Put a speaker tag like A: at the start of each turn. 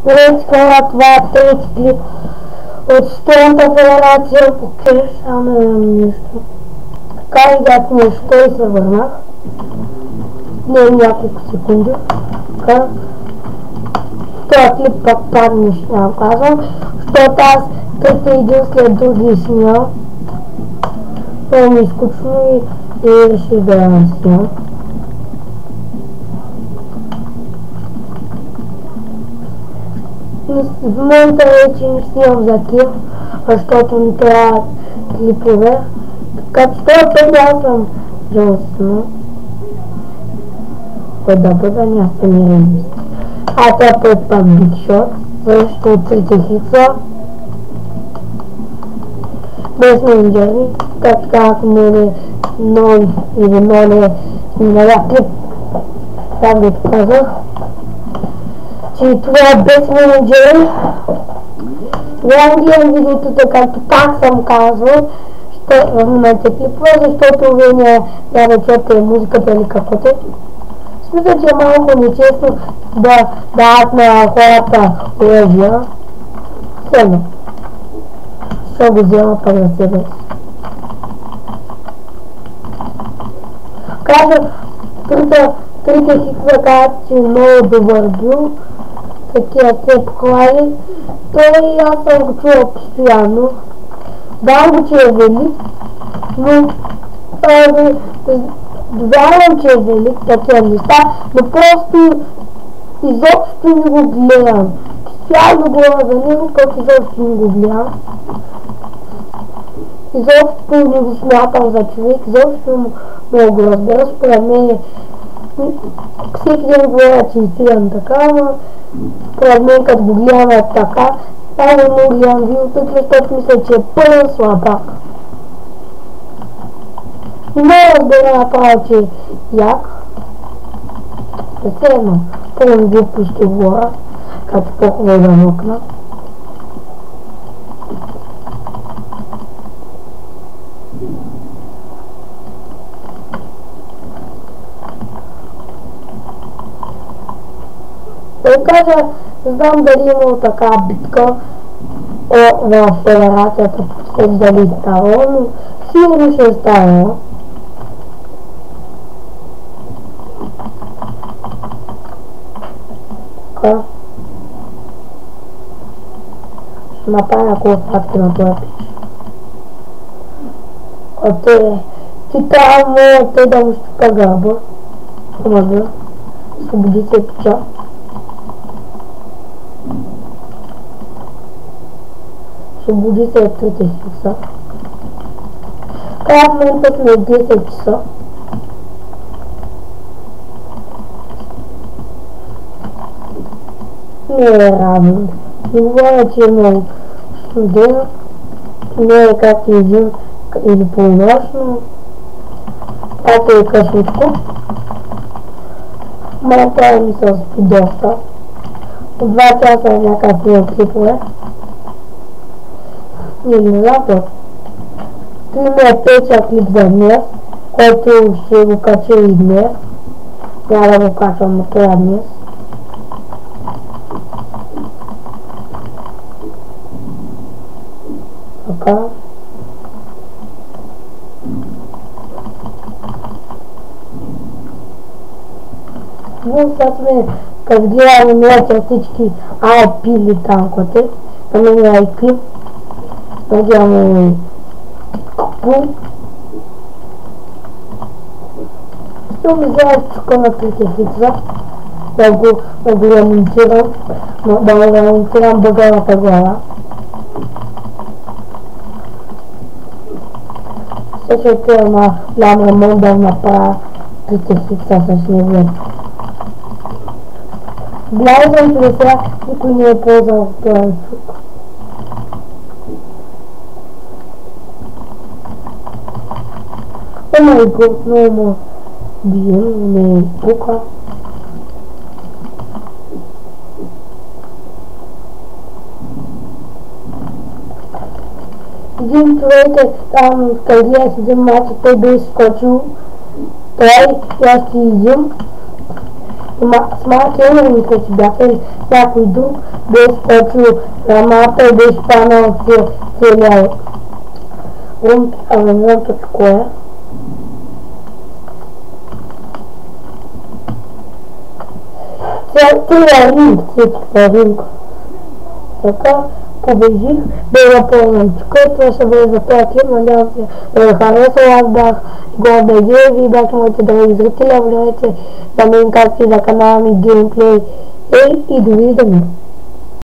A: Здравейте хора, това е трети клип от Студентната федерация по кеш, само да нещо. Така играх нещо и се върнах. Не няколко секунди. Така. Това клип пак падне, ще нямам казвам, защото аз трите един след други снимам. Това ми е скучно и реших да я снимам. В момента вече не снимам за кеф, защото ми трябва клипове. Така че това път аз съм жалостно. Кой да бъда, няма се ми реалист. А това път пак битшот, защото от трите хикса. Без менеджери, така ако мене нон или ноне снимала клип, так да ти казах. Че това е без менеджери. Няма гледам видеото, както пак съм казвал, в момента клипове, защото вие няма да чуете музиката или каквото. Смисля, че е малко нечестно да дават на хората оръжия. Седно. Ще го взема пък за себе си. Казах, трите хикса казват, че е много добър бил. Такива се похвали. Той аз съм го чувал постоянно. Знам го, че е велик, но вярвам, че е велик, такива неща, но просто изобщо не го гледам. Специално говоря за него, пък изобщо не го гледам. Изобщо не го смятам за човек, изобщо не го разбира. Според мен всеки ден говоря, че изгледам така, но според мен като го гледам е така. Аз не му гледам видеото, защото мисля, че е пълен слабак. Не разбира направо, че е як. Все едно, пълен глупости говоря, като по-хубаво да мъкна. Да кажа, знам дали имало така битка в федерацията, дали става, но сигурно ще става. Така. Ще направя няколко факти на това пич. Ти трябва те да му щупа гърба. Може. Освободи се пича. Освободи се от трите хикса. Така в момента сме 10 часа. Не е равно. Не говоря, че е много студен. Не е както един или полунощно. Както е късотко. Малко ми се спи доста. От 2 часа някакъв снимам клипове. Или не знам какво. Той ми е печа клип за днес, който ще го кача и днес. Няма да го качвам на това днес. Така. Сега сме, като гледам анимация всички пили танковете, да ме няма и клип. Надяваме купу. Ще ми взема чука на трите хикса, да го ремонтирам, да го ремонтирам бъгълната глава. Сега ще отивам на голям ремонт да направя трите хикса с него. Влязам при сега, никой не е ползвал този чук. Ама и готно му бием, не пука. Един човек е там, къде гледа с един мач, той бе изскочил. Той, аз ти идем. Смятате ли, че бяха ли някой друг без почва мапа и без станал целият ремонт от коя? Целият ринг. Така победих, бе пълнен. Това ще бъде за този клип, надявам се да ви харесал. Аз бях Горбегия, вие бяхте моите драги зрители, влезете да мен както и за канала ми геймплей. И довиждане!